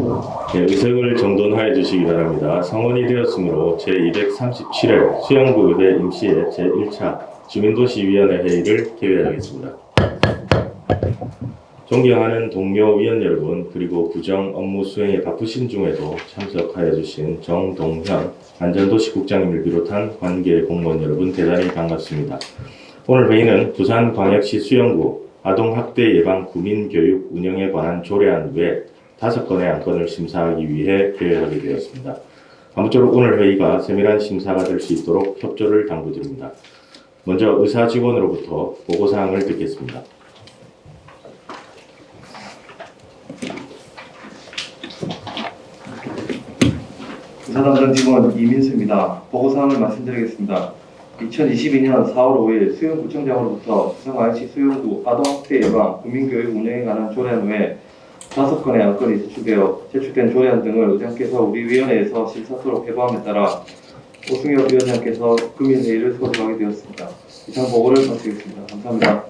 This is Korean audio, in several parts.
네, 의석을 정돈하여 주시기 바랍니다. 성원이 되었으므로 제237회 수영구의회 임시회 제1차 주민도시위원회 회의를 개회하겠습니다. 존경하는 동료 위원 여러분, 그리고 구정 업무 수행에 바쁘신 중에도 참석하여 주신 정동현 안전도시국장님을 비롯한 관계 공무원 여러분 대단히 반갑습니다. 오늘 회의는 부산광역시 수영구 아동학대 예방 구민교육 운영에 관한 조례안 외 5건의 안건을 심사하기 위해 개회하게 되었습니다. 아무쪼록 오늘 회의가 세밀한 심사가 될 수 있도록 협조를 당부드립니다. 먼저 의사 직원으로부터 보고사항을 듣겠습니다. 의사담당 직원 이민수입니다. 보고사항을 말씀드리겠습니다. 2022년 4월 5일 수영구청장으로부터 부산광역시 수영구 아동학대 예방 구민교육 운영에 관한 조례안 외 5건의 안건이 제출된 조례안 등을 의장께서 우리 위원회에서 심사토록 해보함에 따라 오승엽 위원장께서 금일 회의를 소집하게 되었습니다. 이상 보고를 마치겠습니다. 감사합니다.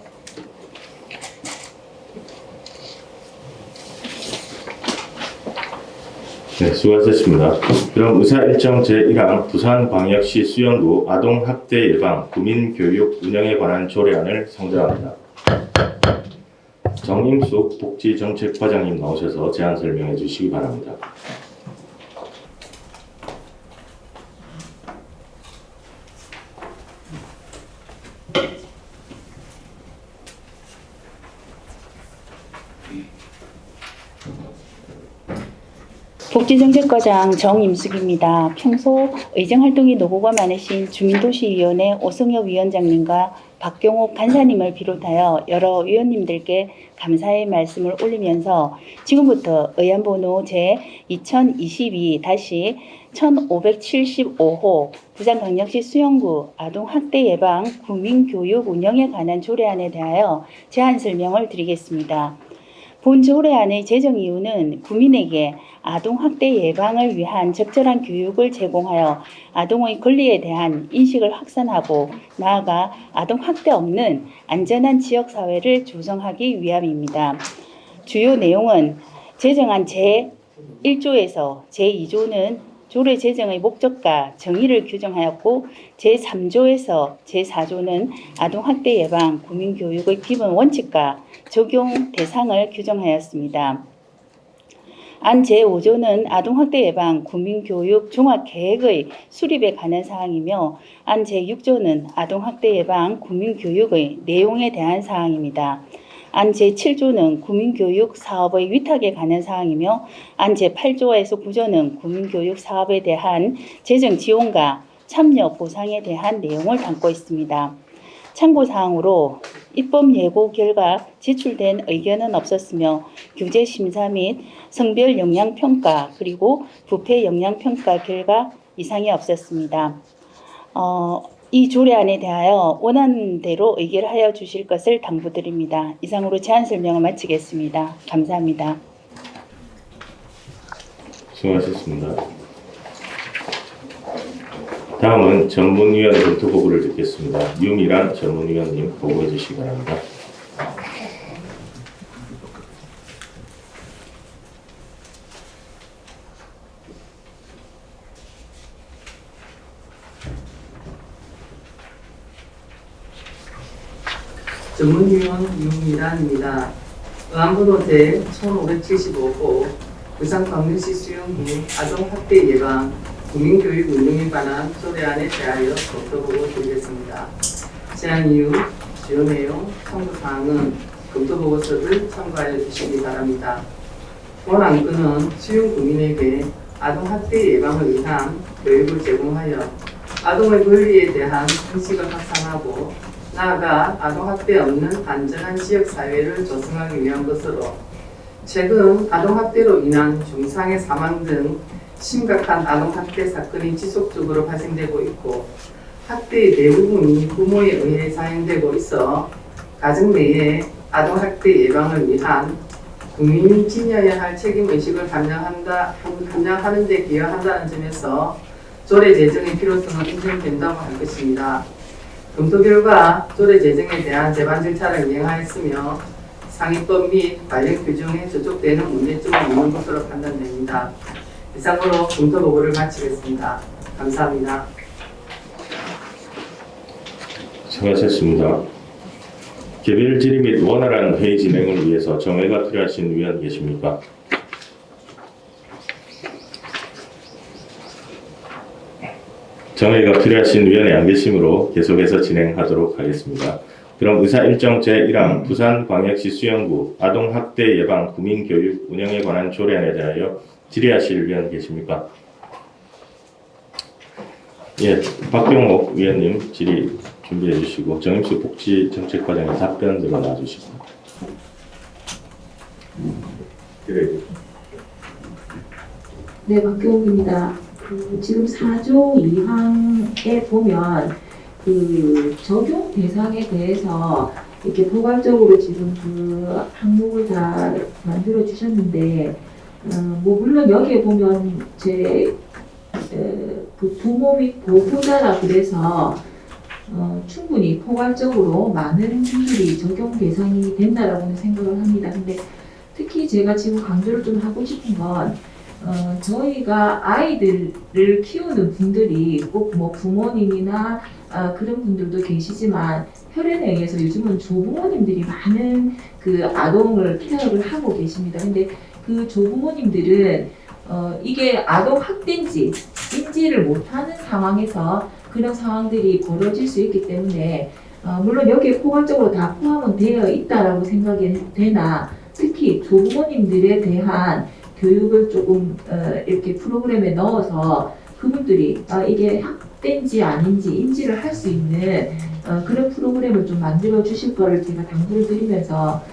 네, 수고하셨습니다. 그럼 의사 일정 제1항 부산광역시 수영구 아동학대 예방 구민교육 운영에 관한 조례안을 상정합니다. 정임숙 복지정책과장님 나오셔서 제안 설명해 주시기 바랍니다. 복지정책과장 정임숙입니다. 평소 의정활동이 노고가 많으신 주민도시위원회 오승엽 위원장님과 박경옥 간사님을 비롯하여 여러 위원님들께 감사의 말씀을 올리면서 지금부터 의안번호 제2022-1575호 부산광역시 수영구 아동학대 예방 구민교육 운영에 관한 조례안에 대하여 제안 설명을 드리겠습니다. 본 조례안의 제정 이유는 구민에게 아동학대 예방을 위한 적절한 교육을 제공하여 아동의 권리에 대한 인식을 확산하고 나아가 아동학대 없는 안전한 지역사회를 조성하기 위함입니다. 주요 내용은 제정안 제1조에서 제2조는 조례 제정의 목적과 정의를 규정하였고 제3조에서 제4조는 아동학대 예방 구민교육의 기본 원칙과 적용 대상을 규정하였습니다. 안 제5조는 아동학대 예방 구민교육 종합계획의 수립에 관한 사항이며 안 제6조는 아동학대 예방 구민교육의 내용에 대한 사항입니다. 안 제7조는 구민교육 사업의 위탁에 관한 사항이며 안 제8조에서 9조는 구민교육 사업에 대한 재정 지원과 참여 보상에 대한 내용을 담고 있습니다. 참고사항으로 입법 예고 결과 제출된 의견은 없었으며 규제 심사 및 성별 영향평가 그리고 부패 영향평가 결과 이상이 없었습니다. 이 조례안에 대하여 원하는 대로 의결하여 주실 것을 당부드립니다. 이상으로 제안 설명을 마치겠습니다. 감사합니다. 수고하셨습니다. 다음은 전문위원 검토 보고를 듣겠습니다. 유미란 전문위원님 보고해 주시기 바랍니다. 전문위원 유미란입니다. 의안번호 제1575호 부산광역시 수영구 아동학대 예방 구민교육 운영에 관한 조례안에 대하여 검토보고 드리겠습니다. 제안 이유, 주요 내용, 참고사항은 검토보고서를 참고하여 주시기 바랍니다. 본 안건은 수용 구민에게 아동학대 예방을 위한 교육을 제공하여 아동의 권리에 대한 인식을 확산하고 나아가 아동학대 없는 안전한 지역사회를 조성하기 위한 것으로 최근 아동학대로 인한 중상의 사망 등 심각한 아동학대 사건이 지속적으로 발생되고 있고 학대의 대부분이 부모에 의해 자행되고 있어 가정 내에 아동학대 예방을 위한 국민이 지녀야 할 책임의식을 함양하는 데 기여한다는 점에서 조례 제정의 필요성은 인정된다고 할 것입니다. 검토 결과 조례 제정에 대한 제반 절차를 이행하였으며 상위법 및 관련 규정에 저촉되는 문제점은 없는 것으로 판단됩니다. 이상으로 검토 보고를 마치겠습니다. 감사합니다. 수고하셨습니다. 개별 질의 및 원활한 회의 진행을 위해서 정회가 필요하신 위원 계십니까? 정회가 필요하신 위원이 안 계시므로 계속해서 진행하도록 하겠습니다. 그럼 의사 일정 제1항 부산광역시 수영구 아동학대 예방 구민교육 운영에 관한 조례안에 대하여 질의하실 위원 계십니까? 예, 박병옥 위원님 질의 준비해 주시고 정임수 복지정책과장의 답변 들어 놔주시고. 그래. 네, 박경욱입니다. 지금 4조 2항에 보면 적용 대상에 대해서 이렇게 포괄적으로 지금 항목을 다 만들어 주셨는데, 물론 여기에 보면 부모 및 보호자라 그래서 충분히 포괄적으로 많은 분들이 적용 대상이 된다라고는 생각을 합니다. 근데 특히 제가 지금 강조를 좀 하고 싶은 건 저희가 아이들을 키우는 분들이 꼭 뭐 부모님이나 그런 분들도 계시지만 혈연에 의해서 요즘은 조부모님들이 많은 아동을 케어를 하고 계십니다. 근데 그 조부모님들은 이게 아동 학대인지 인지를 못하는 상황에서 그런 상황들이 벌어질 수 있기 때문에 물론 여기에 포괄적으로 다 포함은 되어 있다라고 생각이 되나 특히 조부모님들에 대한 교육을 조금 이렇게 프로그램에 넣어서 그분들이 이게 학대인지 아닌지 인지를 할 수 있는 그런 프로그램을 좀 만들어 주실 거를 제가 당부를 드리면서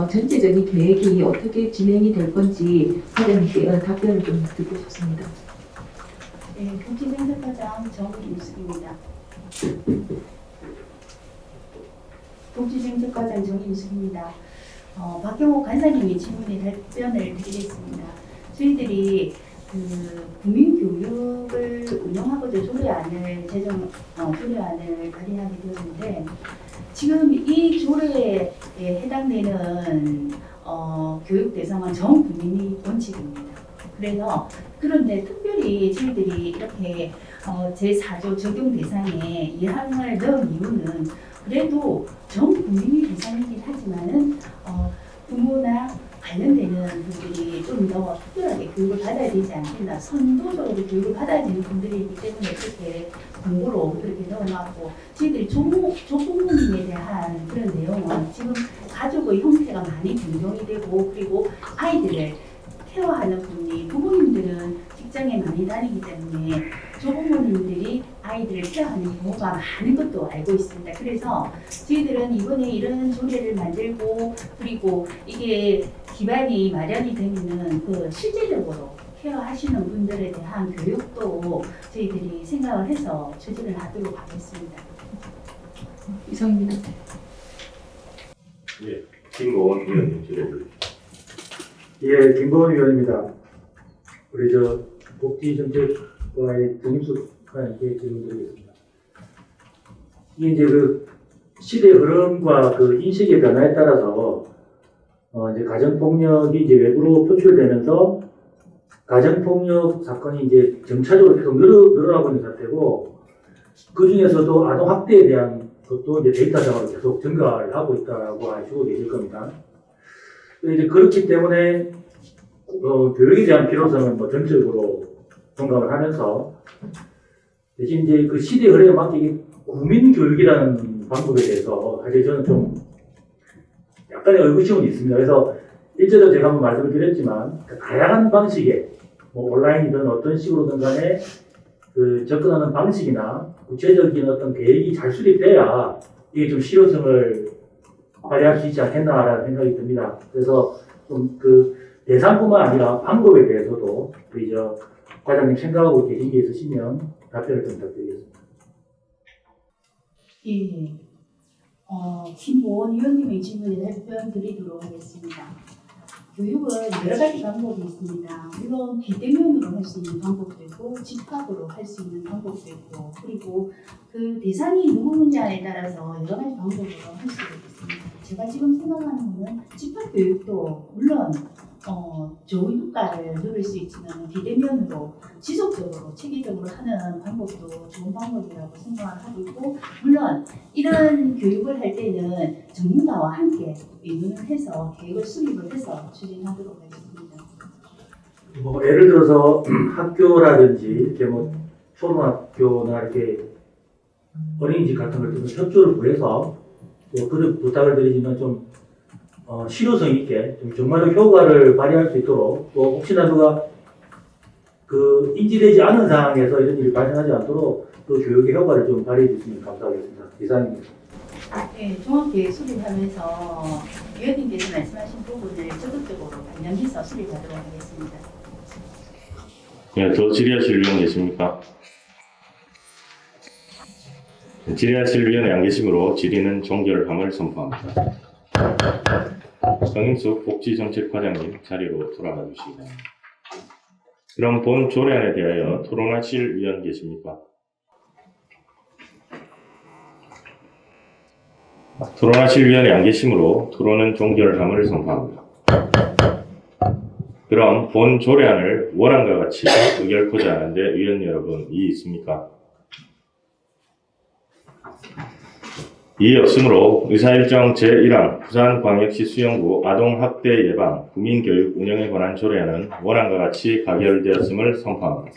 전체적인 계획이 어떻게 진행이 될 건지 과장님께 답변을 좀 듣고 싶습니다. 네, 복지정책과장 정임숙입니다. 복지정책과장 정임숙입니다. 박경호 간사님이 질문에 답변을 드리겠습니다. 저희들이 국민교육을 운영하고자 조례안을 조례안을 발의하게 되었는데 지금 이 조례에 해당되는 교육 대상은 전 국민이 원칙입니다. 그런데 특별히 저희들이 이렇게 제4조 적용 대상에 2항을 넣은 이유는 그래도 전 국민이 대상이긴 하지만은 부모나 관련되는 분들이 좀 더 특별하게 교육을 받아야 되지 않겠나, 선도적으로 교육을 받아야 되는 분들이기 때문에 그렇게 공고로 그렇게 넣어놨고 저희들이 조부모님에 대한 그런 내용은 지금 가족의 형태가 많이 변경이 되고 그리고 아이들을 케어하는 분이 부모님들은 직장에 많이 다니기 때문에 조부모님들이 아이들을 케어하는 경우가 많은 것도 알고 있습니다. 그래서 저희들은 이번에 이런 조례를 만들고 그리고 이게 기반이 마련이 되면은 실제적으로 케어하시는 분들에 대한 교육도 저희들이 생각을 해서 추진을 하도록 하겠습니다. 이상입니다. 예, 김고원 위원님 질의 주십시오. 예, 김보원 위원입니다. 우리 복지정책과의 정임숙 과장님께 질문드리겠습니다. 이게 이제 시대 흐름과 인식의 변화에 따라서 이제 가정폭력이 이제 외부로 표출되면서 가정폭력 사건이 이제 점차적으로 계속 늘어나고 있는 상태고 그 중에서도 아동학대에 대한 것도 이제 데이터상으로 계속 증가를 하고 있다고 아시고 계실 겁니다. 이제 그렇기 때문에 교육에 대한 필요성은 전적으로 공감을 하면서 대신 이제 그 시대 흐름에 맞게 국민교육이라는 방법에 대해서 사실 저는 좀 약간의 의구심은 있습니다. 그래서 일제도 제가 한번 말씀을 드렸지만 다양한 방식의 온라인이든 어떤 식으로든 간에 접근하는 방식이나 구체적인 어떤 계획이 잘 수립돼야 이게 좀 실효성을 발휘할 수 있지 않겠나라는 생각이 듭니다. 그래서 좀 대상뿐만 아니라 방법에 대해서도 우리 과장님 생각하고 계신 게 있으시면 답변을 좀 부탁드리겠습니다. 예, 김보원 위원님의 질문에 답변 드리도록 하겠습니다. 교육은 여러 가지 방법이 있습니다. 물론 비대면으로 할 수 있는 방법도 있고 집합으로 할 수 있는 방법도 있고 그리고 그 대상이 누구냐에 따라서 여러 가지 방법으로 할 수도 있습니다. 제가 지금 생각하는 거는 집합교육도 물론 좋은 효과를 누릴 수 있지만 비대면으로 지속적으로 체계적으로 하는 방법도 좋은 방법이라고 생각을 하고 있고, 물론 이런 교육을 할 때는 전문가와 함께 의논을 해서 계획을 수립을 해서 추진하도록 하겠습니다. 뭐 예를 들어서 학교라든지 이렇게 뭐 초등학교나 이렇게 어린이집 같은 걸 좀 협조를 구해서 뭐 그런 부탁을 드리지만 좀 실효성 있게 좀 정말로 효과를 발휘할 수 있도록, 또 혹시나 누가 그 인지되지 않은 상황에서 이런 일이 발생하지 않도록 또 교육의 효과를 좀 발휘해 주시면 감사하겠습니다. 이상입니다. 네, 종합계획 수립하면서 위원님께서 말씀하신 부분을 적극적으로 반영해서 수립하도록 하겠습니다. 네, 더 질의하실 위원 계십니까? 질의하실 위원이 안 계시므로 질의는 종결함을 선포합니다. 정임숙 복지정책과장님 자리로 돌아가 주시기 바랍니다. 그럼 본 조례안에 대하여 토론하실 위원 계십니까? 토론하실 위원이 안 계시므로 토론은 종결함을 선포합니다. 그럼 본 조례안을 원안과 같이 의결코자 하는데 위원 여러분 이의 있습니까? 이의 없으므로 의사일정 제1항 부산광역시 수영구 아동학대 예방 국민교육 운영에 관한 조례안은 원안과 같이 가결되었음을 선포합니다.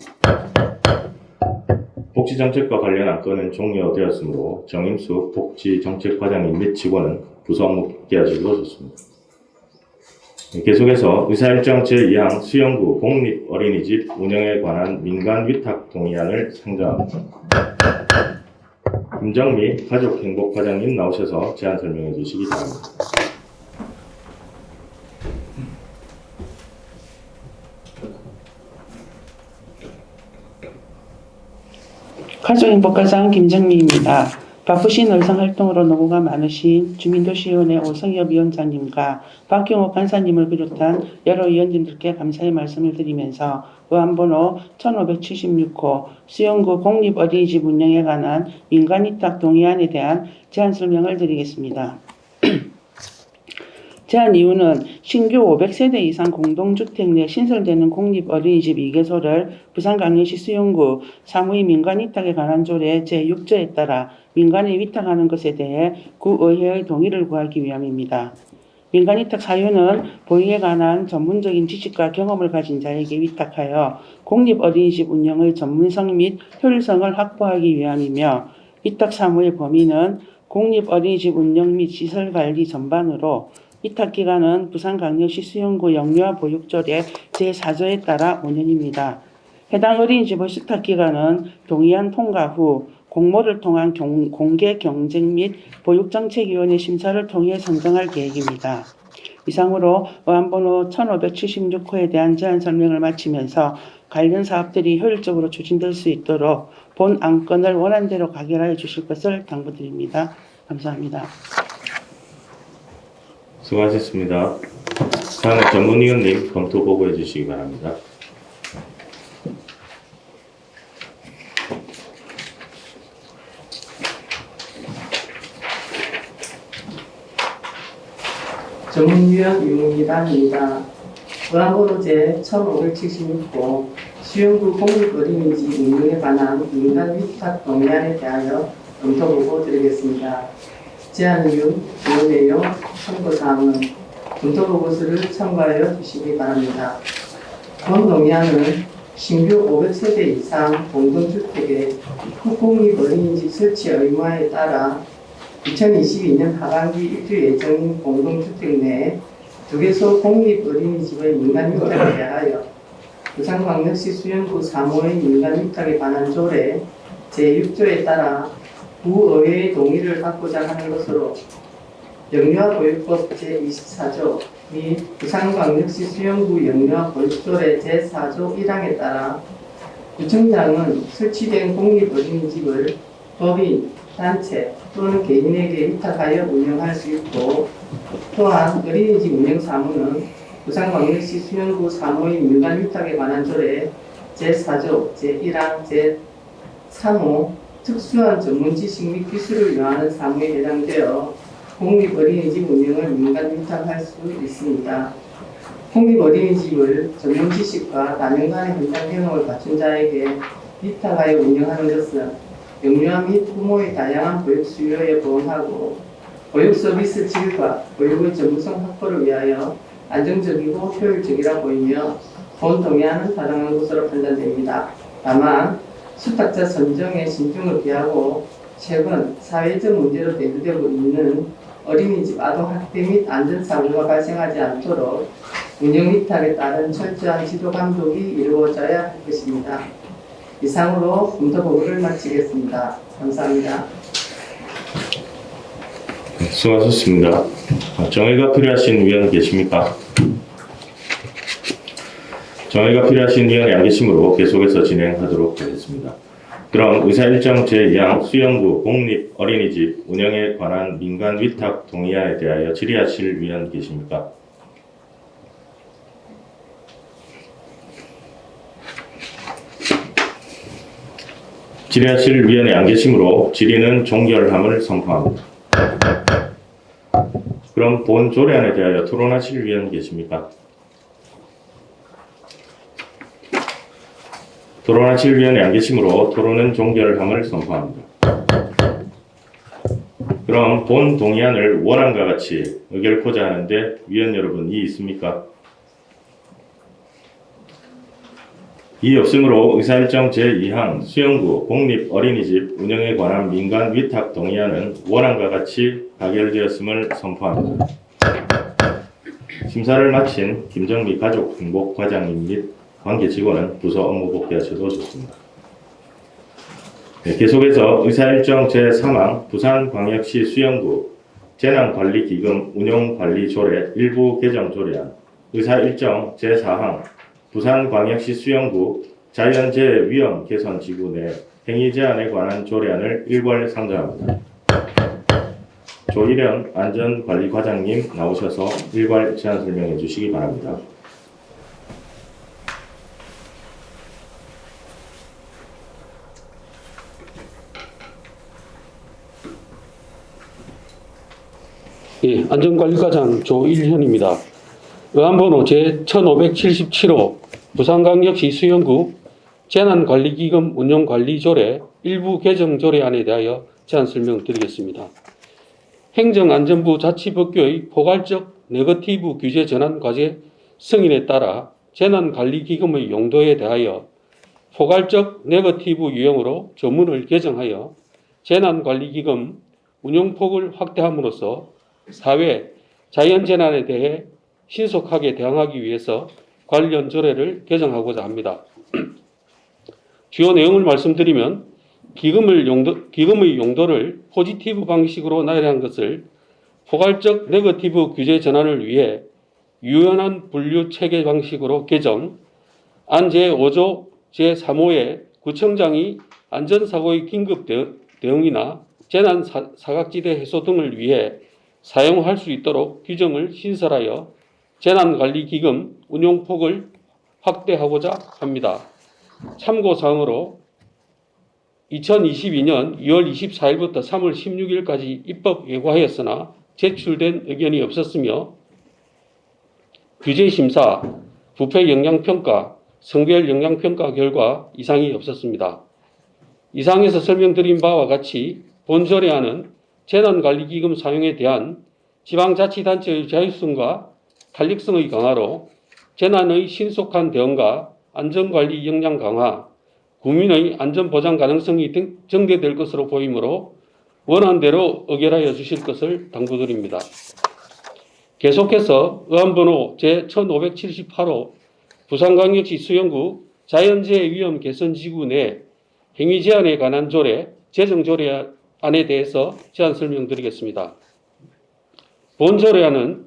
복지정책과 관련 안건은 종료되었으므로 정임숙 복지정책과장님 및 직원은 부서 업무 복귀하시기로 좋습니다. 계속해서 의사일정 제2항 수영구 공립어린이집 운영에 관한 민간 위탁 동의안을 상정합니다. 김정미 가족행복과장님 나오셔서 제안 설명해 주시기 바랍니다. 가족행복과장 김정미입니다. 바쁘신 의성활동으로 노고가 많으신 주민도시위원회 오성엽 위원장님과 박경호 간사님을 비롯한 여러 위원님들께 감사의 말씀을 드리면서 의안번호 1576호 수영구 공립어린이집 운영에 관한 민간위탁 동의안에 대한 제안 설명을 드리겠습니다. 제안 이유는 신규 500세대 이상 공동주택 내 신설되는 공립어린이집 2개소를 부산광역시 수영구 사무의 민간위탁에 관한 조례 제6조에 따라 민간에 위탁하는 것에 대해 구의회의 동의를 구하기 위함입니다. 민간위탁 사유는 본위에 관한 전문적인 지식과 경험을 가진 자에게 위탁하여 공립어린이집 운영의 전문성 및 효율성을 확보하기 위함이며, 위탁 사무의 범위는 공립어린이집 운영 및 시설관리 전반으로 위탁기간은 부산광역시 수영구 영유아 보육조례 제4조에 따라 5년입니다. 해당 어린이집의 수탁기간은 동의안 통과 후 공모를 통한 공개 경쟁 및 보육정책위원회 심사를 통해 선정할 계획입니다. 이상으로 의안번호 1576호에 대한 제안 설명을 마치면서 관련 사업들이 효율적으로 추진될 수 있도록 본 안건을 원안대로 가결하여 주실 것을 당부드립니다. 감사합니다. 수고하셨습니다. 다음은 전문위원님 검토 보고해 주시기 바랍니다. 전문위원 유미란입니다. 의안번호 제1576호 수영구 공립어린이집 운영에 관한 민간 위탁 동의안에 대하여 검토보고 드리겠습니다. 제안 이유, 주요 내용, 참고사항은 검토보고서를 참고하여 주시기 바랍니다. 본 동의안은 신규 500세대 이상 공동주택의 공립어린이집 설치 의무화에 따라 2022년 하반기 입주 예정인 공동주택 내 2개소 공립어린이집의 민간위탁에 대하여 부산광역시 수영구 사무의 민간위탁에 관한 조례 제6조에 따라 구의회의 동의를 받고자 하는 것으로 영유아보육법 제24조 및 부산광역시 수영구 영유아보육조례 제4조 1항에 따라 구청장은 설치된 공립어린이집을 법인, 단체 또는 개인에게 위탁하여 운영할 수 있고, 또한 어린이집 운영사무는 부산광역시 수영구 사무의 민간위탁에 관한 조례 제4조 제1항 제3호 특수한 전문지식 및 기술을 요하는 사무에 해당되어 공립어린이집 운영을 민간 위탁할 수 있습니다. 공립어린이집을 전문 지식과 단연간의 현장 경험을 갖춘 자에게 위탁하여 운영하는 것은 영유아 및 부모의 다양한 보육 수요에 부응하고 보육 서비스 질과 보육의 전문성 확보를 위하여 안정적이고 효율적이라 보이며 본 동의하는 타당한 것으로 판단됩니다. 다만 수탁자 선정에 신중을 기하고 최근 사회적 문제로 대두되고 있는 어린이집 아동학대 및 안전사고가 발생하지 않도록 운영 위탁에 따른 철저한 지도 감독이 이루어져야 할 것입니다. 이상으로 검토 보고를 마치겠습니다. 감사합니다. 수고하셨습니다. 정의가 필요하신 위원 계십니까? 정의가 필요하신 위원이 안 계시므로 계속해서 진행하도록 하겠습니다. 그럼 의사일정 제2항 수영구 공립 어린이집 운영에 관한 민간 위탁 동의안에 대하여 질의하실 위원 계십니까? 질의하실 위원이 안 계시므로 질의는 종결함을 선포합니다. 그럼 본 조례안에 대하여 토론하실 위원 계십니까? 토론하실 위원이 안 계시므로 토론은 종결함을 선포합니다. 그럼 본 동의안을 원안과 같이 의결코자 하는데 위원 여러분 이의 있습니까? 이의 없으므로 의사일정 제2항 수영구 공립 어린이집 운영에 관한 민간 위탁 동의안은 원안과 같이 가결되었음을 선포합니다. 심사를 마친 김정미 가족행복과장님 및 관계 직원은 부서 업무 복귀하셔도 좋습니다. 계속해서 의사일정 제3항 부산광역시 수영구 재난관리기금 운용관리조례 일부 개정 조례안, 의사일정 제4항 부산광역시 수영구 자연재해 위험 개선 지구 내 행위 제한에 관한 조례안을 일괄 상정합니다. 조일현 안전관리과장님 나오셔서 일괄 제안 설명해 주시기 바랍니다. 예, 안전관리과장 조일현입니다. 의안번호 제1577호 부산광역시 수영구 재난관리기금 운용관리조례 일부 개정조례안에 대하여 제안 설명드리겠습니다. 행정안전부 자치법규의 포괄적 네거티브 규제 전환 과제 승인에 따라 재난관리기금의 용도에 대하여 포괄적 네거티브 유형으로 조문을 개정하여 재난관리기금 운용폭을 확대함으로써 사회 자연재난에 대해 신속하게 대응하기 위해서 관련 조례를 개정하고자 합니다. 주요 내용을 말씀드리면 기금의 용도를 포지티브 방식으로 나열한 것을 포괄적 네거티브 규제 전환을 위해 유연한 분류 체계 방식으로 개정, 안 제5조 제3호에 구청장이 안전사고의 긴급 대응이나 재난 사각지대 해소 등을 위해 사용할 수 있도록 규정을 신설하여 재난관리기금 운용폭을 확대하고자 합니다. 참고사항으로 2022년 2월 24일부터 3월 16일까지 입법 예고하였으나 제출된 의견이 없었으며 규제심사, 부패 영향평가, 성별 영향평가 결과 이상이 없었습니다. 이상에서 설명드린 바와 같이 본 조례안은 재난관리기금 사용에 대한 지방자치단체의 자율성과 탄력성의 강화로 재난의 신속한 대응과 안전관리 역량 강화, 국민의 안전보장 가능성이 증대될 것으로 보이므로 원안대로 의결하여 주실 것을 당부드립니다. 계속해서 의안번호 제1578호 부산광역시 수영구 자연재해 위험 개선지구 내 행위 제한에 관한 조례, 제정조례안에 대해서 제안 설명드리겠습니다. 본 조례안은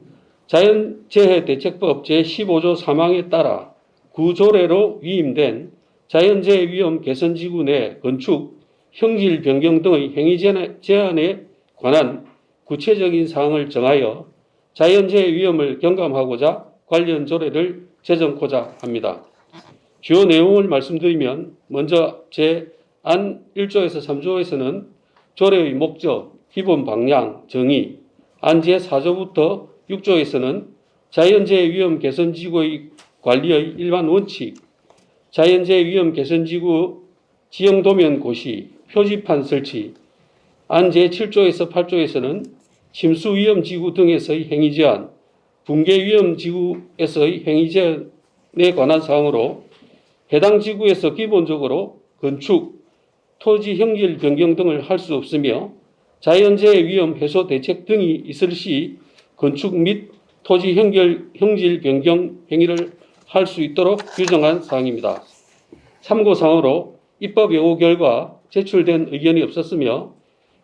자연재해대책법 제15조 3항에 따라 구조례로 위임된 자연재해 위험 개선지구 내 건축, 형질 변경 등의 행위 제한에 관한 구체적인 사항을 정하여 자연재해 위험을 경감하고자 관련 조례를 제정코자 합니다. 주요 내용을 말씀드리면 먼저 제1조에서 3조에서는 조례의 목적, 기본 방향, 정의, 안 제4조부터 6조에서는 자연재해 위험 개선지구의 관리의 일반 원칙, 자연재해 위험 개선지구 지형도면 고시, 표지판 설치, 안 제7조에서 8조에서는 침수 위험지구 등에서의 행위 제한, 붕괴 위험지구에서의 행위 제한에 관한 사항으로 해당 지구에서 기본적으로 건축, 토지 형질 변경 등을 할 수 없으며 자연재해 위험 해소 대책 등이 있을 시 건축 및 토지 형질 변경 행위를 할 수 있도록 규정한 사항입니다. 참고사항으로 입법 예고 결과 제출된 의견이 없었으며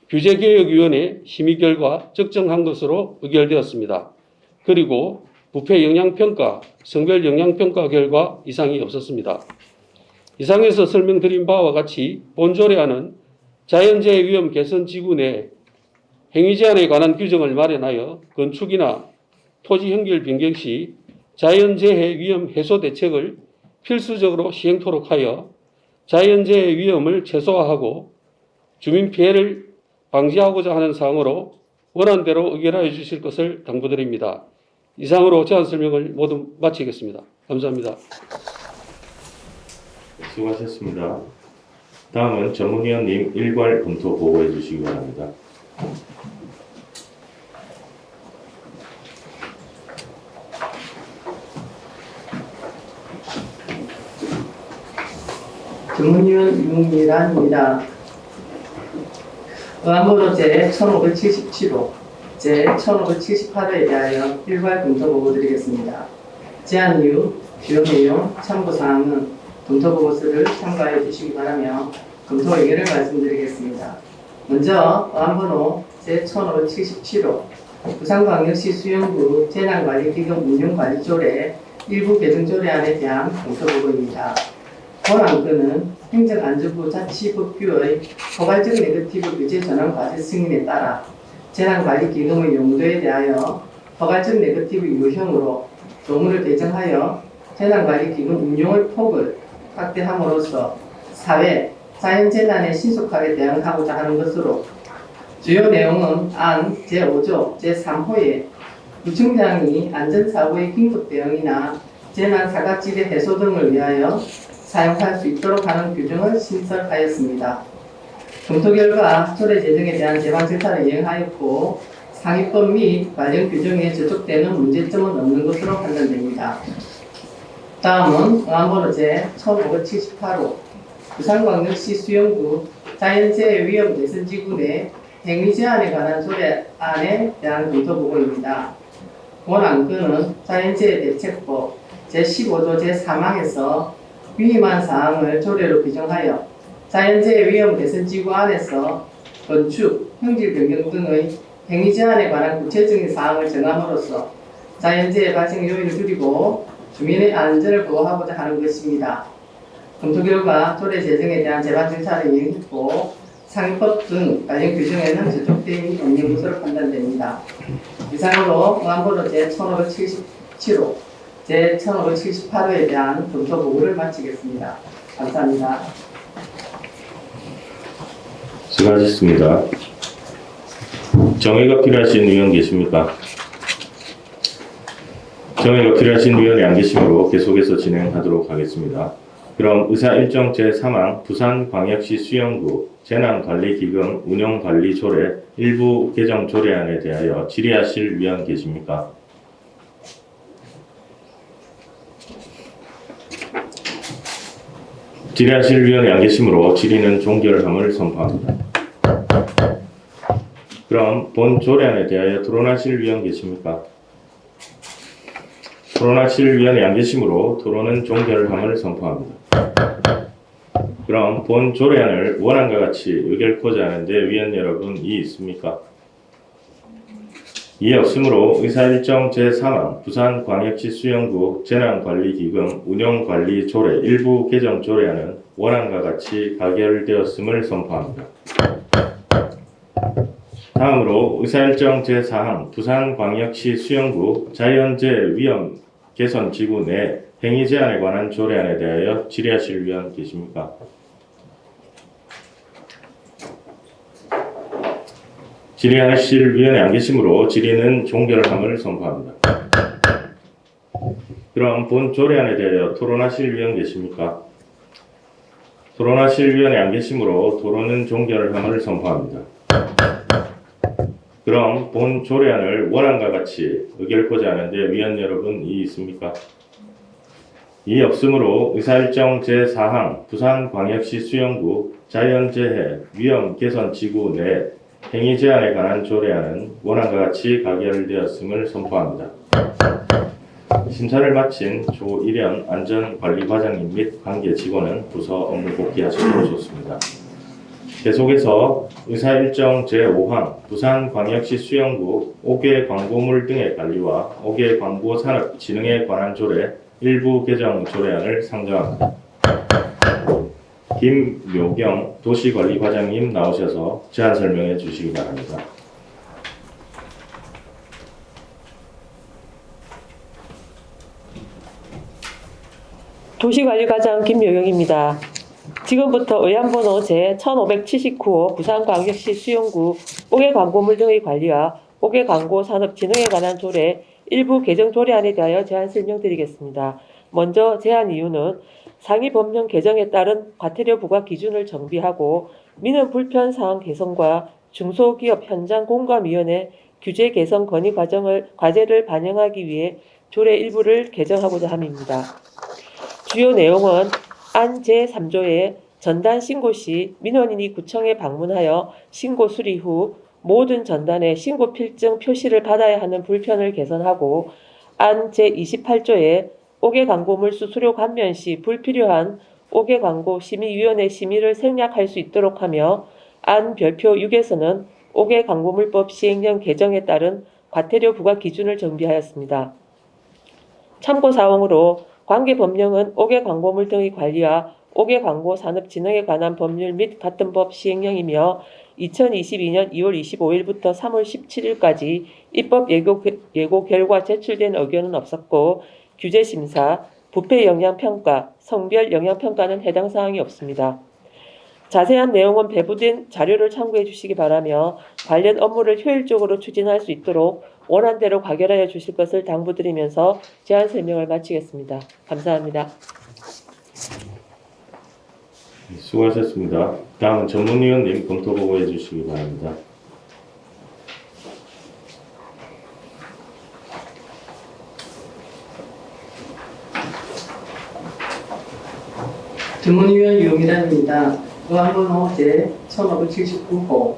규제개혁위원회 심의 결과 적정한 것으로 의결되었습니다. 그리고 부패 영향평가, 성별 영향평가 결과 이상이 없었습니다. 이상에서 설명드린 바와 같이 본조례안은 자연재해 위험 개선 지구 내 행위 제한에 관한 규정을 마련하여 건축이나 토지 형질 변경 시 자연재해 위험 해소 대책을 필수적으로 시행토록 하여 자연재해 위험을 최소화하고 주민 피해를 방지하고자 하는 사항으로 원안대로 의결하여 주실 것을 당부드립니다. 이상으로 제안 설명을 모두 마치겠습니다. 감사합니다. 수고하셨습니다. 다음은 전문위원님 일괄 검토 보고해 주시기 바랍니다. 전문위원 윤미란입니다. 의안번호 제1577호, 제1578호에 대하여 일괄 검토 보고 드리겠습니다. 제안 이유, 주요 내용, 참고사항은 검토 보고서를 참고하여 주시기 바라며 검토 의견을 말씀드리겠습니다. 먼저 의안번호 제1577호, 부산광역시 수영구 재난관리기금 운영관리조례 일부 개정조례안에 대한 검토 보고입니다. 본 안건은 행정안전부 자치법규의 포괄적 네거티브 규제 전환 과제 승인에 따라 재난관리기금의 용도에 대하여 포괄적 네거티브 유형으로 조문을 개정하여 재난관리기금 운용의 폭을 확대함으로써 사회, 자연재난에 신속하게 대응하고자 하는 것으로 주요 내용은 안 제5조 제3호에 구청장이 안전사고의 긴급 대응이나 재난 사각지대 해소 등을 위하여 사용할 수 있도록 하는 규정을 신설하였습니다. 검토 결과 조례 제정에 대한 제방 절차를 이행하였고 상위법 및 관련 규정에 저촉되는 문제점은 없는 것으로 판단됩니다. 다음은 의안번호 제1578호 부산광역시 수영구 자연재해 위험 개선지구 내 행위 제한에 관한 조례안에 대한 검토 보고입니다. 본 안건은 자연재해 대책법 제15조 제3항에서 위임한 사항을 조례로 규정하여 자연재해 위험 개선지구 안에서 건축, 형질 변경 등의 행위 제한에 관한 구체적인 사항을 정함으로써 자연재해 발생 요인을 줄이고 주민의 안전을 보호하고자 하는 것입니다. 검토 결과 조례 제정에 대한 제반 절차를 이행했고 상위법 등 관련 규정에는 저촉되어 없는 것으로 판단됩니다. 이상으로 의안번호 제1577호 제1578호에 대한 검토 보고를 마치겠습니다. 감사합니다. 수고하셨습니다. 정의가 필요하신 의원 계십니까? 정의가 필요하신 의원이 안 계시므로 계속해서 진행하도록 하겠습니다. 그럼 의사 일정 제3항 부산광역시 수영구 재난관리기금 운영관리조례 일부 개정 조례안에 대하여 질의하실 위원 계십니까? 질의하실 위원이 안 계시므로 질의는 종결함을 선포합니다. 그럼 본 조례안에 대하여 토론하실 위원 계십니까? 토론하실 위원이 안 계시므로 토론은 종결함을 선포합니다. 그럼 본 조례안을 원안과 같이 의결코자 하는데 위원 여러분 이의 있습니까? 이에 없으므로 의사일정 제3항 부산광역시 수영구 재난관리기금 운영관리조례 일부 개정 조례안은 원안과 같이 가결되었음을 선포합니다. 다음으로 의사일정 제4항 부산광역시 수영구 자연재해 위험 개선지구 내 행위 제한에 관한 조례안에 대하여 질의하실 위원 계십니까? 질의하실 위원이 안 계시므로 질의는 종결함을 선포합니다. 그럼 본 조례안에 대하여 토론하실 위원 계십니까? 토론하실 위원이 안 계시므로 토론은 종결함을 선포합니다. 그럼 본 조례안을 원안과 같이 의결코자 하는데 위원 여러분 이의 있습니까? 이의 없으므로 의사일정 제4항 부산광역시 수영구 자연재해 위험 개선 지구 내 행위 제한에 관한 조례안은 원안과 같이 가결되었음을 선포합니다. 심사를 마친 조일현 안전관리과장님 및 관계 직원은 부서 업무 복귀하시도록 좋습니다. 계속해서 의사일정 제5항 부산광역시 수영구 5개 광고물 등의 관리와 5개 광고 산업 진흥에 관한 조례 일부 개정 조례안을 상정합니다. 김묘경 도시관리과장님 나오셔서 제안 설명해 주시기 바랍니다. 도시관리과장 김묘경입니다. 지금부터 의안번호 제1579호 부산광역시 수영구 5개 광고물 등의 관리와 5개 광고 산업 진흥에 관한 조례 일부 개정 조례안에 대하여 제안 설명드리겠습니다. 먼저 제안 이유는 상위 법령 개정에 따른 과태료 부과 기준을 정비하고 민원 불편 사항 개선과 중소기업 현장 공감위원회 규제 개선 건의 과제를 반영하기 위해 조례 일부를 개정하고자 함입니다. 주요 내용은 안 제3조의 전단 신고 시 민원인이 구청에 방문하여 신고 수리 후 모든 전단에 신고 필증 표시를 받아야 하는 불편을 개선하고 안 제28조의 5개 광고물 수수료 감면 시 불필요한 5개 광고 심의위원회 심의를 생략할 수 있도록 하며 안 별표 6에서는 5개 광고물법 시행령 개정에 따른 과태료 부과 기준을 정비하였습니다. 참고사항으로 관계 법령은 5개 광고물 등의 관리와 5개 광고 산업 진흥에 관한 법률 및 같은 법 시행령이며 2022년 2월 25일부터 3월 17일까지 입법 예고 결과 제출된 의견은 없었고 규제 심사, 부패 영향 평가, 성별 영향 평가는 해당 사항이 없습니다. 자세한 내용은 배부된 자료를 참고해 주시기 바라며 관련 업무를 효율적으로 추진할 수 있도록 원안대로 가결하여 주실 것을 당부드리면서 제안 설명을 마치겠습니다. 감사합니다. 수고하셨습니다. 다음은 전문위원님 검토 보고해 주시기 바랍니다. 전문위원 유미란입니다. 의안번호 제1579호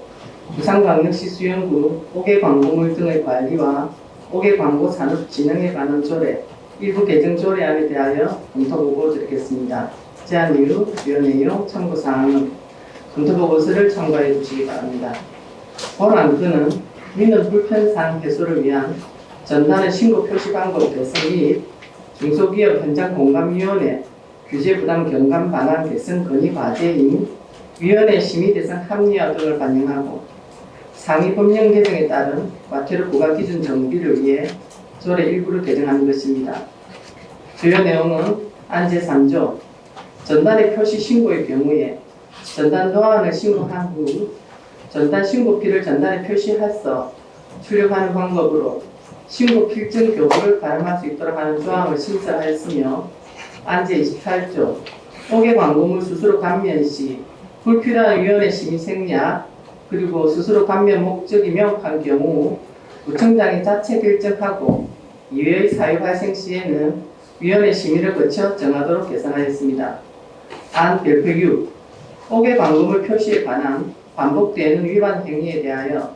부산광역시 수영구 5개 광고물 등의 관리와 5개 광고 산업 진흥에 관한 조례 일부 개정 조례안에 대하여 검토 보고 드리겠습니다. 제안 이유, 위원 내용, 참고사항은 검토 보고서를 참고해 주시기 바랍니다. 본안건은 민원 불편 사항 해소를 위한 전단의 신고 표시 방법 개선 및 중소기업 현장 공감위원회 규제 부담 경감 방안 개선 건의 과제인 위원회 심의 대상 합리화 등을 반영하고 상위 법령 개정에 따른 과태료 부과 기준 정비를 위해 조례 일부를 개정하는 것입니다. 주요 내용은 안 제3조 전단의 표시 신고의 경우에 전단 도안을 신고한 후 전단 신고필을 전단에 표시해서 출력하는 방법으로 신고 필증 교부를 가름할 수 있도록 하는 조항을 신설하였으며 안 제28조 5개 광고물 수수료 감면 시 불필요한 위원회 심의 생략 그리고 수수료 감면 목적이 명확한 경우 구청장이 자체 결정하고 이외의 사유 발생 시에는 위원회 심의를 거쳐 정하도록 개선하였습니다. 안 별표 6 5개 광고물 표시에 관한 반복되는 위반 행위에 대하여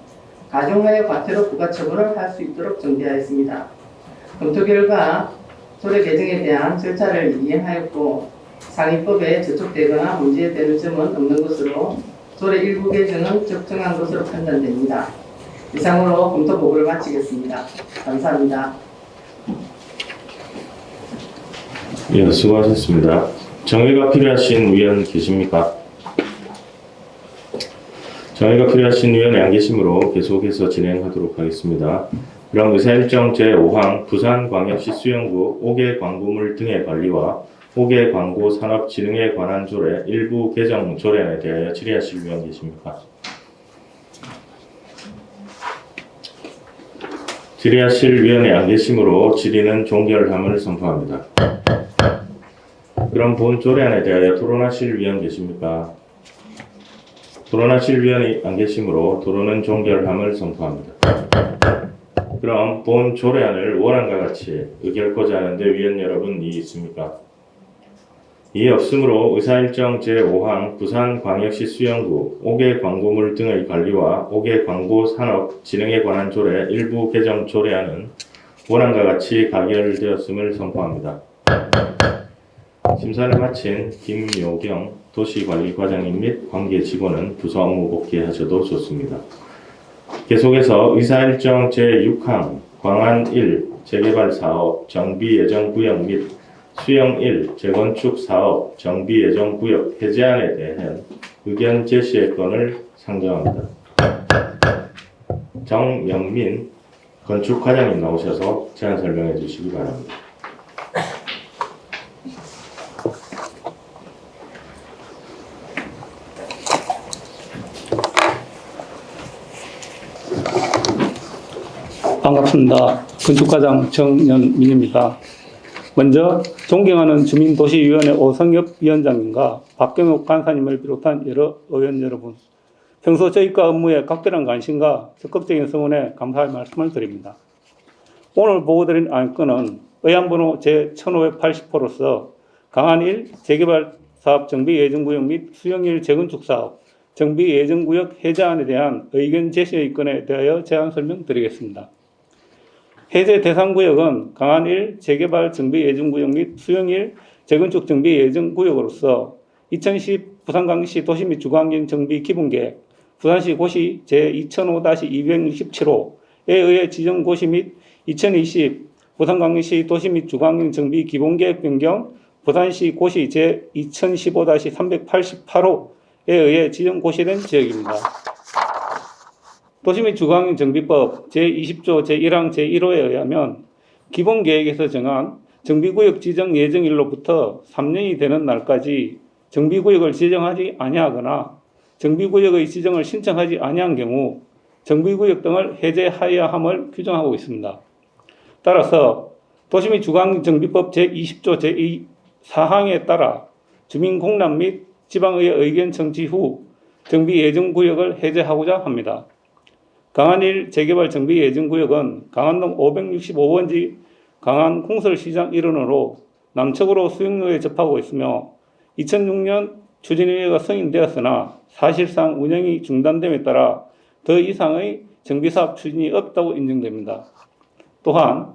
가중하여 과태료 부과 처분을 할 수 있도록 정비하였습니다. 검토 결과 조례 개정에 대한 절차를 이행하였고 상위법에 저촉되거나 문제되는 점은 없는 것으로 조례 일부 개정은 적정한 것으로 판단됩니다. 이상으로 검토 보고를 마치겠습니다. 감사합니다. 예, 수고하셨습니다. 정의가 필요하신 위원 계십니까? 정의가 필요하신 위원이 안 계시므로 계속해서 진행하도록 하겠습니다. 그럼 의사일정 제5항 부산광역시 수영구 5개 광고물 등의 관리와 5개 광고 산업 진흥에 관한 조례 일부 개정 조례안에 대하여 질의하실 위원 계십니까? 질의하실 위원회 안 계심으로 질의는 종결함을 선포합니다. 그럼 본 조례안에 대하여 토론하실 위원 계십니까? 토론하실 위원이 안 계심으로 토론은 종결함을 선포합니다. 그럼 본 조례안을 원안과 같이 의결코자 하는데 위원 여러분 이의 있습니까? 이의 없으므로 의사일정 제5항 부산광역시 수영구 5개 광고물 등의 관리와 5개 광고 산업 진흥에 관한 조례 일부 개정 조례안은 원안과 같이 가결되었음을 선포합니다. 심사를 마친 김요경 도시관리과장님 및 관계 직원은 부서 업무 복귀하셔도 좋습니다. 계속해서 의사일정 제6항 광안 1 재개발 사업 정비 예정 구역 및 수영 1 재건축 사업 정비 예정 구역 해제안에 대한 의견 제시의 건을 상정합니다. 정명민 건축과장님 나오셔서 제안 설명해 주시기 바랍니다. 반갑습니다. 건축과장 정연민입니다. 먼저 존경하는 주민도시위원회 오성엽 위원장님과 박경욱 간사님을 비롯한 여러 의원 여러분, 평소 저희과 업무에 각별한 관심과 적극적인 성원에 감사의 말씀을 드립니다. 오늘 보고드린 안건은 의안번호 제1580호로서 강안 1 재개발 사업 정비 예정구역 및 수영 1 재건축 사업 정비 예정구역 해제안에 대한 의견 제시의 건에 대하여 제안 설명드리겠습니다. 해제 대상 구역은 강안 1 재개발 정비 예정구역 및 수영 1 재건축 정비 예정구역으로서 2010 부산광역시 도시 및 주거환경 정비 기본계획 부산시 고시 제2005-267호에 의해 지정 고시 및 2020 부산광역시 도시 및 주거환경 정비 기본계획 변경 부산시 고시 제2015-388호에 의해 지정 고시된 지역입니다. 도시 및 주거환경 정비법 제20조 제1항 제1호에 의하면 기본계획에서 정한 정비구역 지정 예정일로부터 3년이 되는 날까지 정비구역을 지정하지 아니하거나 정비구역의 지정을 신청하지 아니한 경우 정비구역 등을 해제하여야 함을 규정하고 있습니다. 따라서 도시 및 주거환경 정비법 제20조 제4항에 따라 주민공람 및 지방의회 의견 청취 후 정비 예정구역을 해제하고자 합니다. 강안 1 재개발 정비 예정구역은 강안동 565번지 강안 공설시장 일원으로 남측으로 수용로에 접하고 있으며 2006년 추진위회가 승인되었으나 사실상 운영이 중단됨에 따라 더 이상의 정비사업 추진이 없다고 인정됩니다. 또한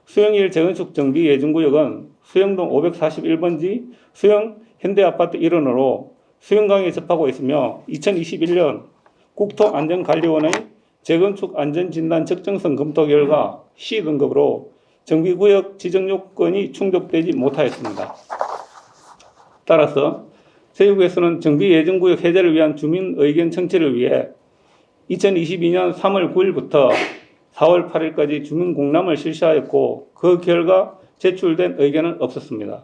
수영 1 재건축 정비 예정구역은 수영동 541번지 수영 현대아파트 일원으로 수영강에 접하고 있으며 2021년 국토안전관리원의 재건축 안전진단 적정성 검토 결과 C등급으로 정비구역 지정 요건이 충족되지 못하였습니다. 따라서 세부에서는 정비 예정구역 해제를 위한 주민 의견 청취를 위해 2022년 3월 9일부터 4월 8일까지 주민 공람을 실시하였고 그 결과 제출된 의견은 없었습니다.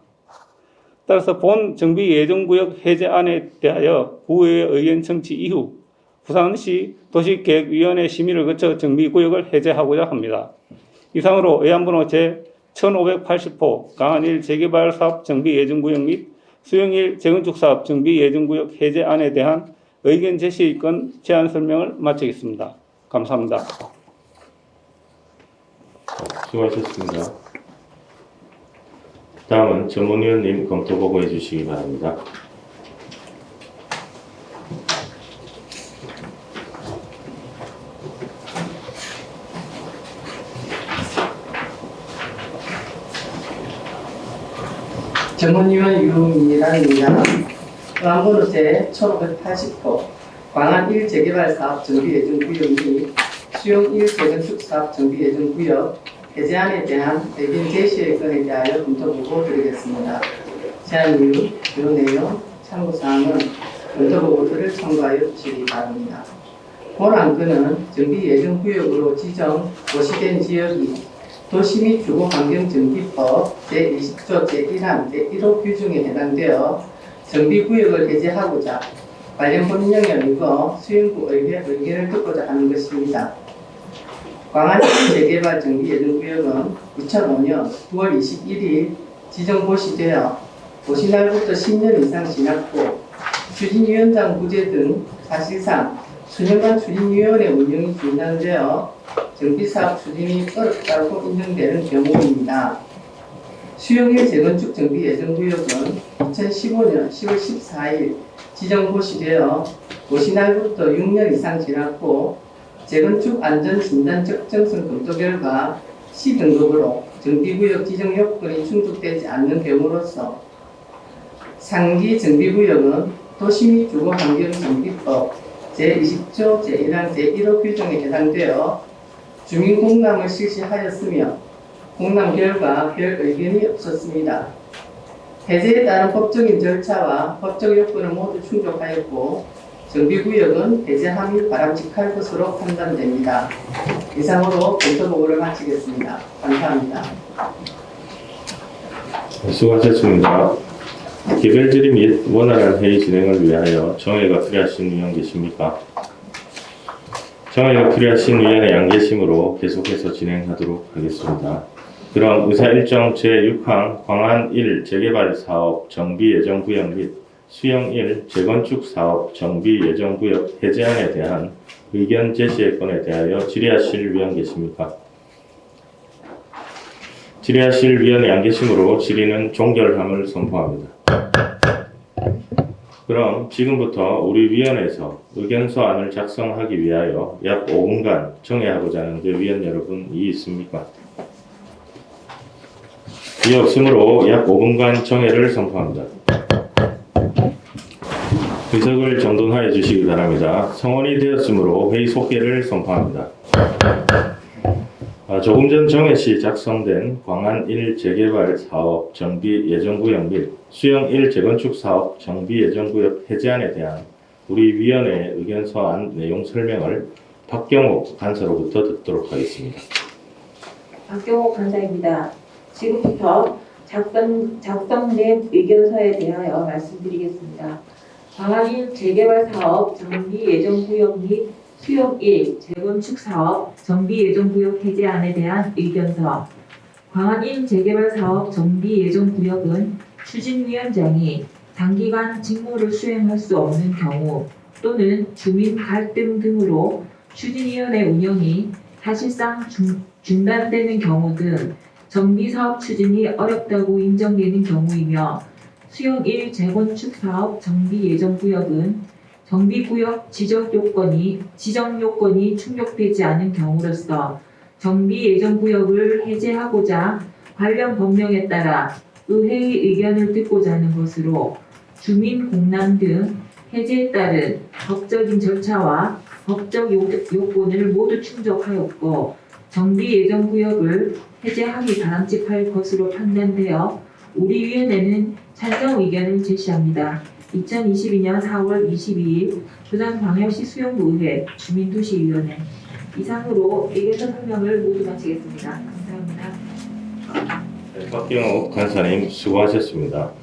따라서 본 정비 예정구역 해제안에 대하여 구의회 의견 청취 이후 부산시 도시계획위원회 심의를 거쳐 정비구역을 해제하고자 합니다. 이상으로 의안번호 제1580호 강안 1 재개발 사업 정비 예정구역 및 수영 1 재건축 사업 정비 예정구역 해제안에 대한 의견 제시의 건 제안 설명을 마치겠습니다. 감사합니다. 수고하셨습니다. 다음은 전문위원님 검토 보고해 주시기 바랍니다. 전문위원 유민이란입니다. 의안번호 제1580호 광안 1 재개발 사업 정비 예정구역 및 수용 1 재건축 사업 정비 예정구역 해제안에 대한 의견 제시의 건에 대하여 검토 보고 드리겠습니다. 제안 이유, 주요 내용, 참고사항은 검토 보고서를 참고하여 주시기 바랍니다. 본 안건은 정비 예정구역으로 지정 고시된 지역이 도시 및 주거환경정비법 제20조 제1항 제1호 규정에 해당되어 정비구역을 해제하고자 관련 법령에 의거 수용구 의견을 듣고자 하는 것입니다. 광안 재개발 정비 예정구역은 2005년 9월 21일 지정 고시되어 고시날부터 10년 이상 지났고 추진위원장 부재 등 사실상 수년간 추진위원회 운영이 중단되어 정비사업 추진이 어렵다고 인정되는 경우입니다. 수용일 재건축 정비 예정구역은 2015년 10월 14일 지정 고시되어 고시날부터 6년 이상 지났고 재건축 안전 진단 적정성 검토 결과 C등급으로 정비구역 지정 요건이 충족되지 않는 경우로서 상기 정비구역은 도시 및 주거환경정비법 제20조 제1항 제1호 규정에 해당되어 주민공람을 실시하였으며 공람 결과 별 의견이 없었습니다. 해제에 따른 법적인 절차와 법적 요건을 모두 충족하였고 정비구역은 해제함이 바람직할 것으로 판단됩니다. 이상으로 검토보고를 마치겠습니다. 감사합니다. 수고하셨습니다. 개별 질의 및 원활한 회의 진행을 위하여 정회가 필요하신 의원 계십니까? 정회가 필요하신 의원의 양 계심으로 계속해서 진행하도록 하겠습니다. 그럼 의사일정 제6항 광안 1 재개발 사업 정비 예정 구역 및 수용 1 재건축 사업 정비 예정 구역 해제안에 대한 의견 제시의 건에 대하여 질의하실 위원 계십니까? 질의하실 위원의 안 계심으로 질의는 종결함을 선포합니다. 그럼 지금부터 우리 위원회에서 의견서안을 작성하기 위하여 약 5분간 정회하고자 하는데 위원 여러분 이의 있습니까? 이의 없으므로 약 5분간 정회를 선포합니다. 의석을 정돈하여 주시기 바랍니다. 성원이 되었으므로 회의 속개를 선포합니다. 조금 전 정회 시 작성된 광안 1 재개발 사업 정비 예정구역 및 수용 1 재건축 사업 정비 예정구역 해제안에 대한 우리 위원회의 의견서안 내용 설명을 박경옥 간사로부터 듣도록 하겠습니다. 박경옥 간사입니다. 지금부터 작성된 의견서에 대하여 말씀드리겠습니다. 광안 1 재개발 사업 정비 예정구역 및 수용 1 재건축 사업 정비 예정구역 해제안에 대한 의견서. 광안 1 재개발 사업 정비 예정구역은 추진위원장이 단기간 직무를 수행할 수 없는 경우 또는 주민 갈등 등으로 추진위원회 운영이 사실상 중단되는 경우 등 정비사업 추진이 어렵다고 인정되는 경우이며 수용 1 재건축 사업 정비 예정구역은 정비구역 지정 요건이 충족되지 않은 경우로서 정비 예정구역을 해제하고자 관련 법령에 따라 의회의 의견을 듣고자 하는 것으로 주민 공람 등 해제에 따른 법적인 절차와 법적 요건을 모두 충족하였고 정비 예정구역을 해제하기 바람직할 것으로 판단되어 우리 위원회는 찬성 의견을 제시합니다. 2022년 4월 22일 부산광역시 수용구의회 주민도시위원회. 이상으로 의견서 설명을 모두 마치겠습니다. 감사합니다. 박경옥 간사님 수고하셨습니다.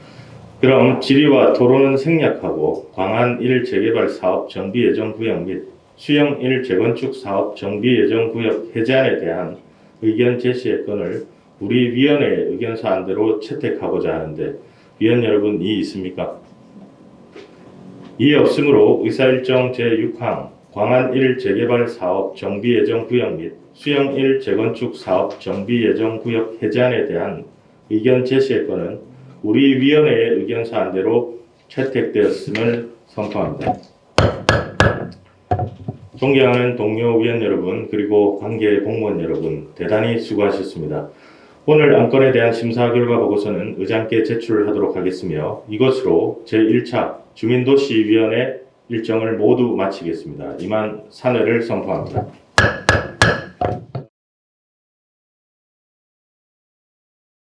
그럼 질의와 토론은 생략하고 광안 1 재개발 사업 정비 예정 구역 및 수용 1 재건축 사업 정비 예정 구역 해제안에 대한 의견 제시의 건을 우리 위원회의 의견사안대로 채택하고자 하는데 위원 여러분 이의 있습니까? 이의 없으므로 의사일정 제6항 광안 1 재개발 사업 정비 예정 구역 및 수용 1 재건축 사업 정비 예정 구역 해제안에 대한 의견 제시의 건은 우리 위원회의 의견사안대로 채택되었음을 선포합니다. 존경하는 동료 위원 여러분 그리고 관계 공무원 여러분 대단히 수고하셨습니다. 오늘 안건에 대한 심사 결과 보고서는 의장께 제출하도록 하겠으며 이것으로 제1차 주민도시위원회 일정을 모두 마치겠습니다. 이만 사내를 선포합니다.